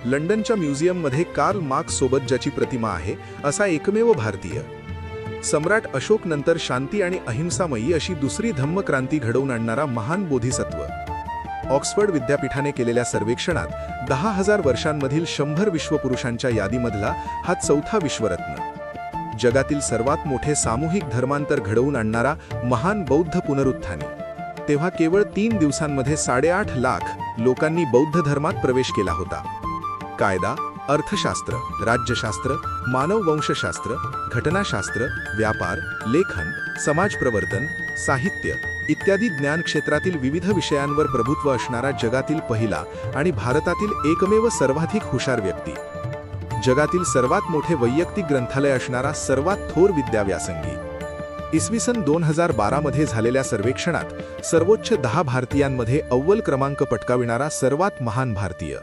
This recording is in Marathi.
लंडनच्या म्युझियममध्ये कार्ल मार्क्स सोबत ज्याची प्रतिमा आहे असा एकमेव भारतीय. सम्राट अशोक नंतर शांती आणि अहिंसामयी अशी दुसरी धम्मक्रांती घडवून आणणारा महान बोधिसत्व. ऑक्सफर्ड विद्यापीठाने केलेल्या सर्वेक्षणात 10,000 वर्षांमधील 100 विश्वपुरुषांच्या यादीमधला हा चौथा विश्वरत्न. जगातील सर्वात मोठे सामूहिक धर्मांतर घडवून आणणारा महान बौद्ध पुनरुत्थानी. तेव्हा केवळ 3 दिवसांमध्ये 8.5 लाख लोकांनी बौद्ध धर्मात प्रवेश केला होता. कायदा, अर्थशास्त्र, राज्यशास्त्र, मानववंशशास्त्र, घटनाशास्त्र, व्यापार, लेखन, समाज प्रवर्तन, साहित्य इत्यादी ज्ञान क्षेत्रातील विविध विषयांवर प्रभुत्व असणारा जगातील पहिला आणि भारतातील एकमेव सर्वाधिक हुशार व्यक्ती. जगातील सर्वात मोठे वैयक्तिक ग्रंथालय असणारा सर्वात थोर विद्याव्यासंगी. इसवी सन 2012 मध्ये झालेल्या सर्वेक्षणात सर्वोच्च 10 भारतीयांमध्ये अव्वल क्रमांक पटकाविणारा सर्वात महान भारतीय.